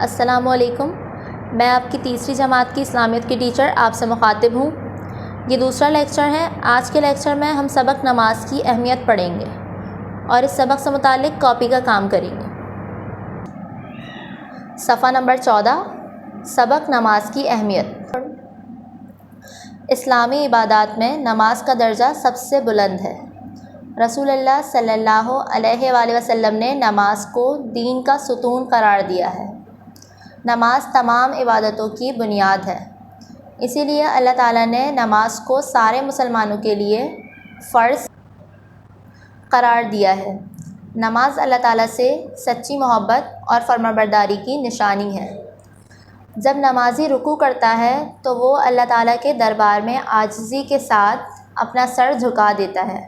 السلام علیکم۔ میں آپ کی تیسری جماعت کی اسلامیت کی ٹیچر آپ سے مخاطب ہوں۔ یہ دوسرا لیکچر ہے۔ آج کے لیکچر میں ہم سبق نماز کی اہمیت پڑھیں گے اور اس سبق سے متعلق کاپی کا کام کریں گے۔ صفحہ نمبر 14، سبق نماز کی اہمیت۔ اسلامی عبادات میں نماز کا درجہ سب سے بلند ہے۔ رسول اللہ صلی اللہ علیہ وآلہ وسلم نے نماز کو دین کا ستون قرار دیا ہے۔ نماز تمام عبادتوں کی بنیاد ہے، اسی لیے اللہ تعالیٰ نے نماز کو سارے مسلمانوں کے لیے فرض قرار دیا ہے۔ نماز اللہ تعالیٰ سے سچی محبت اور فرمانبرداری کی نشانی ہے۔ جب نمازی رکوع کرتا ہے تو وہ اللہ تعالیٰ کے دربار میں عاجزی کے ساتھ اپنا سر جھکا دیتا ہے،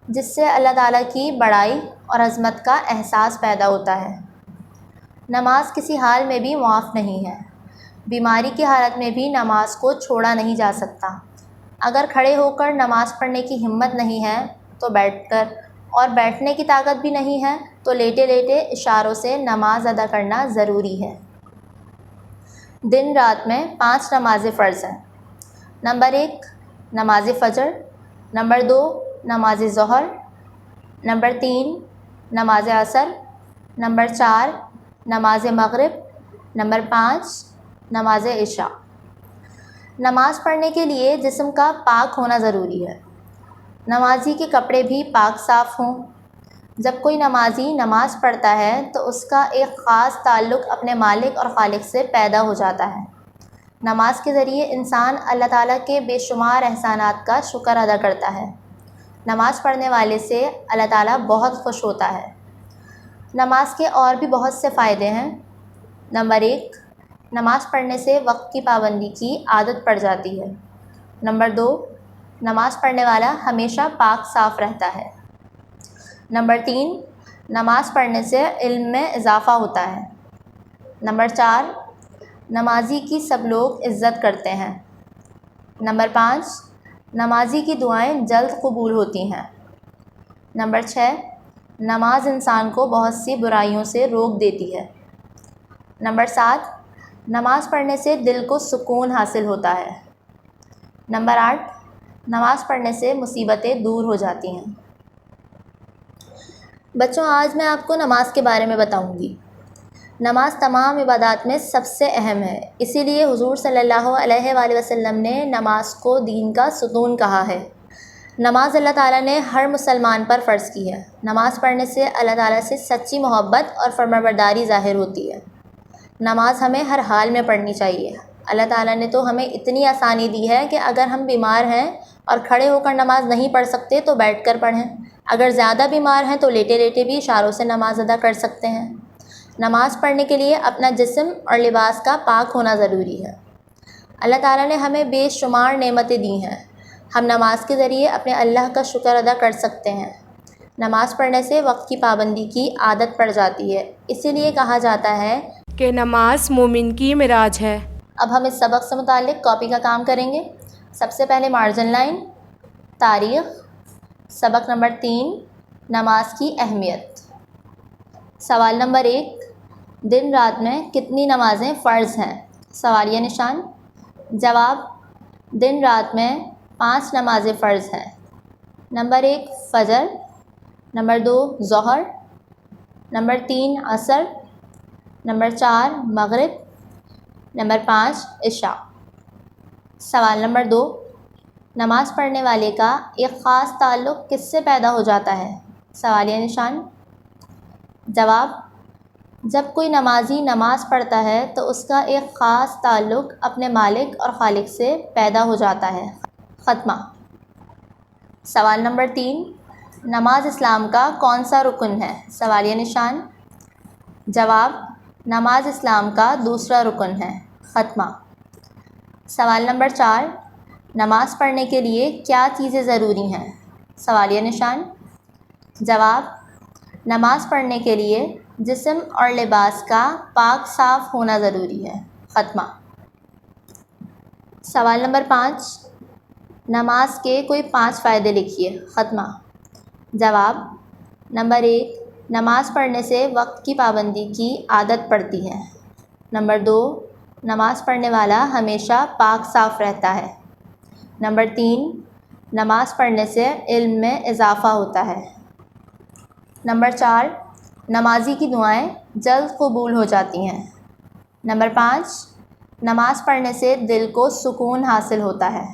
جس سے اللہ تعالیٰ کی بڑائی اور عظمت کا احساس پیدا ہوتا ہے۔ نماز کسی حال میں بھی معاف نہیں ہے۔ بیماری کی حالت میں بھی نماز کو چھوڑا نہیں جا سکتا۔ اگر کھڑے ہو کر نماز پڑھنے کی ہمت نہیں ہے تو بیٹھ کر، اور بیٹھنے کی طاقت بھی نہیں ہے تو لیٹے لیٹے اشاروں سے نماز ادا کرنا ضروری ہے۔ دن رات میں 5 نمازیں فرض ہیں۔ نمبر 1، نماز فجر۔ نمبر 2، نماز ظہر۔ نمبر 3، نماز عصر۔ نمبر 4، نماز مغرب۔ نمبر 5، نماز عشاء۔ نماز پڑھنے کے لیے جسم کا پاک ہونا ضروری ہے۔ نمازی کے کپڑے بھی پاک صاف ہوں۔ جب کوئی نمازی نماز پڑھتا ہے تو اس کا ایک خاص تعلق اپنے مالک اور خالق سے پیدا ہو جاتا ہے۔ نماز کے ذریعے انسان اللہ تعالیٰ کے بے شمار احسانات کا شکر ادا کرتا ہے۔ نماز پڑھنے والے سے اللہ تعالیٰ بہت خوش ہوتا ہے۔ نماز کے اور بھی بہت سے فائدے ہیں۔ نمبر 1، نماز پڑھنے سے وقت کی پابندی کی عادت پڑ جاتی ہے۔ نمبر 2، نماز پڑھنے والا ہمیشہ پاک صاف رہتا ہے۔ نمبر 3، نماز پڑھنے سے علم میں اضافہ ہوتا ہے۔ نمبر 4، نمازی کی سب لوگ عزت کرتے ہیں۔ نمبر 5، نمازی کی دعائیں جلد قبول ہوتی ہیں۔ نمبر 6، نماز انسان کو بہت سی برائیوں سے روک دیتی ہے۔ نمبر 7، نماز پڑھنے سے دل کو سکون حاصل ہوتا ہے۔ نمبر 8، نماز پڑھنے سے مصیبتیں دور ہو جاتی ہیں۔ بچوں، آج میں آپ کو نماز کے بارے میں بتاؤں گی۔ نماز تمام عبادات میں سب سے اہم ہے، اسی لیے حضور صلی اللہ علیہ وآلہ وسلم نے نماز کو دین کا ستون کہا ہے۔ نماز اللہ تعالیٰ نے ہر مسلمان پر فرض کی ہے۔ نماز پڑھنے سے اللہ تعالیٰ سے سچی محبت اور فرمانبرداری ظاہر ہوتی ہے۔ نماز ہمیں ہر حال میں پڑھنی چاہیے۔ اللہ تعالیٰ نے تو ہمیں اتنی آسانی دی ہے کہ اگر ہم بیمار ہیں اور کھڑے ہو کر نماز نہیں پڑھ سکتے تو بیٹھ کر پڑھیں۔ اگر زیادہ بیمار ہیں تو لیٹے لیٹے بھی اشاروں سے نماز ادا کر سکتے ہیں۔ نماز پڑھنے کے لیے اپنا جسم اور لباس کا پاک ہونا ضروری ہے۔ اللہ تعالیٰ نے ہمیں بے شمار نعمتیں دی ہیں۔ ہم نماز کے ذریعے اپنے اللہ کا شکر ادا کر سکتے ہیں۔ نماز پڑھنے سے وقت کی پابندی کی عادت پڑ جاتی ہے، اسی لیے کہا جاتا ہے کہ نماز مومن کی معراج ہے۔ اب ہم اس سبق سے متعلق کاپی کا کام کریں گے۔ سب سے پہلے مارجن لائن، تاریخ، سبق نمبر 3، نماز کی اہمیت۔ سوال نمبر 1، دن رات میں کتنی نمازیں فرض ہیں؟ سوالیہ نشان۔ جواب، دن رات میں 5 نمازیں فرض ہیں۔ نمبر 1، فجر۔ نمبر 2، ظہر۔ نمبر 3، عصر۔ نمبر 4، مغرب۔ نمبر 5، عشاء۔ سوال نمبر 2، نماز پڑھنے والے کا ایک خاص تعلق کس سے پیدا ہو جاتا ہے؟ سوالیہ نشان۔ جواب، جب کوئی نمازی نماز پڑھتا ہے تو اس کا ایک خاص تعلق اپنے مالک اور خالق سے پیدا ہو جاتا ہے۔ ختمہ۔ سوال نمبر 3، نماز اسلام کا کون سا رکن ہے؟ سوالیہ نشان۔ جواب، نماز اسلام کا دوسرا رکن ہے۔ ختمہ۔ سوال نمبر 4، نماز پڑھنے کے لیے کیا چیزیں ضروری ہیں؟ سوالیہ نشان۔ جواب، نماز پڑھنے کے لیے جسم اور لباس کا پاک صاف ہونا ضروری ہے۔ ختمہ۔ سوال نمبر 5، نماز کے کوئی 5 فائدے لکھیے۔ ختمہ۔ جواب، نمبر 1، نماز پڑھنے سے وقت کی پابندی کی عادت پڑتی ہے۔ نمبر 2، نماز پڑھنے والا ہمیشہ پاک صاف رہتا ہے۔ نمبر 3، نماز پڑھنے سے علم میں اضافہ ہوتا ہے۔ نمبر 4، نمازی کی دعائیں جلد قبول ہو جاتی ہیں۔ نمبر 5، نماز پڑھنے سے دل کو سکون حاصل ہوتا ہے۔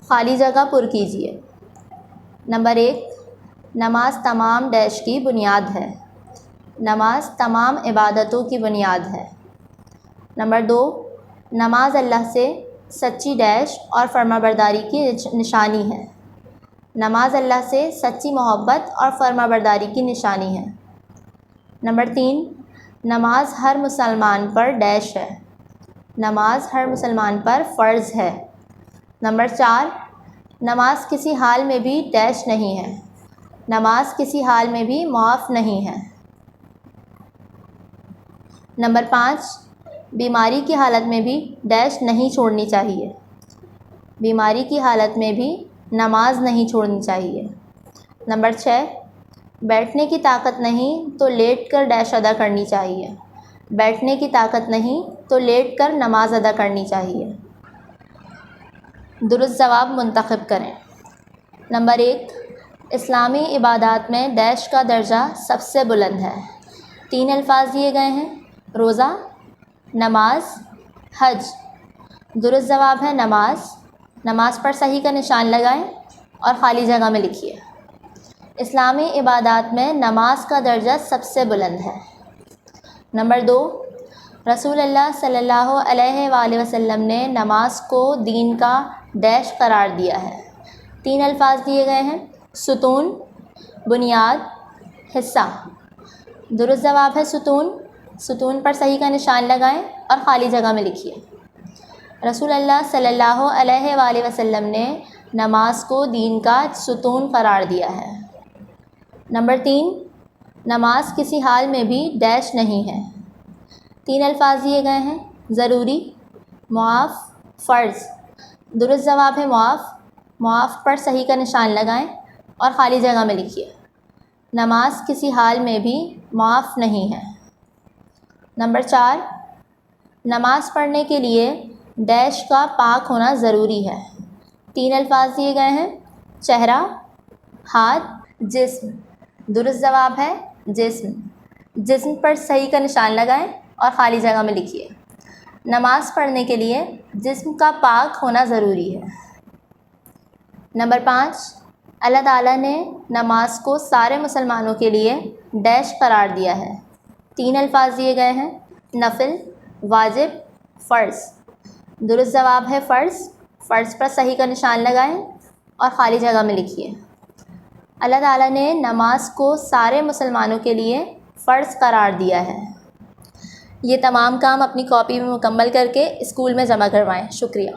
خالی جگہ پر کیجیے۔ نمبر 1، نماز تمام ڈیش کی بنیاد ہے۔ نماز تمام عبادتوں کی بنیاد ہے۔ نمبر 2، نماز اللہ سے سچی ڈیش اور فرمانبرداری کی نشانی ہے۔ نماز اللہ سے سچی محبت اور فرمانبرداری کی نشانی ہے۔ نمبر 3، نماز ہر مسلمان پر ڈیش ہے۔ نماز ہر مسلمان پر فرض ہے۔ نمبر 4، نماز کسی حال میں بھی ڈیش نہیں ہے۔ نماز کسی حال میں بھی معاف نہیں ہے۔ نمبر 5، بیماری کی حالت میں بھی ڈیش نہیں چھوڑنی چاہیے۔ بیماری کی حالت میں بھی نماز نہیں چھوڑنی چاہیے۔ نمبر 6، بیٹھنے کی طاقت نہیں تو لیٹ کر ڈیش ادا کرنی چاہیے۔ بیٹھنے کی طاقت نہیں تو لیٹ کر نماز ادا کرنی چاہیے۔ درست جواب منتخب کریں۔ نمبر 1، اسلامی عبادات میں ڈیش کا درجہ سب سے بلند ہے۔ 3 الفاظ دیے گئے ہیں: روزہ، نماز، حج۔ درست جواب ہے نماز۔ نماز پر صحیح کا نشان لگائیں اور خالی جگہ میں لکھیے۔ اسلامی عبادات میں نماز کا درجہ سب سے بلند ہے۔ نمبر 2، رسول اللہ صلی اللہ علیہ وآلہ وسلم نے نماز کو دین کا ڈیش قرار دیا ہے۔ 3 الفاظ دیے گئے ہیں: ستون، بنیاد، حصہ۔ درست جواب ہے ستون۔ ستون پر صحیح کا نشان لگائیں اور خالی جگہ میں لکھیے۔ رسول اللہ صلی اللہ علیہ وآلہ وسلم نے نماز کو دین کا ستون قرار دیا ہے۔ نمبر 3، نماز کسی حال میں بھی ڈیش نہیں ہے۔ 3 الفاظ دیے گئے ہیں: ضروری، معاف، فرض۔ درست جواب ہے معاف۔ معاف پر صحیح کا نشان لگائیں اور خالی جگہ میں لکھیے۔ نماز کسی حال میں بھی معاف نہیں ہے۔ نمبر 4، نماز پڑھنے کے لیے ڈیش کا پاک ہونا ضروری ہے۔ 3 الفاظ دیے گئے ہیں: چہرہ، ہاتھ، جسم۔ درست جواب ہے جسم۔ جسم پر صحیح کا نشان لگائیں اور خالی جگہ میں لکھیے۔ نماز پڑھنے کے لیے جسم کا پاک ہونا ضروری ہے۔ نمبر 5، اللہ تعالیٰ نے نماز کو سارے مسلمانوں کے لیے ڈیش قرار دیا ہے۔ 3 الفاظ دیے گئے ہیں: نفل، واجب، فرض۔ درست جواب ہے فرض۔ فرض پر صحیح کا نشان لگائیں اور خالی جگہ میں لکھیے۔ اللہ تعالیٰ نے نماز کو سارے مسلمانوں کے لیے فرض قرار دیا ہے۔ یہ تمام کام اپنی کاپی میں مکمل کر کے اسکول میں جمع کروائیں۔ شکریہ۔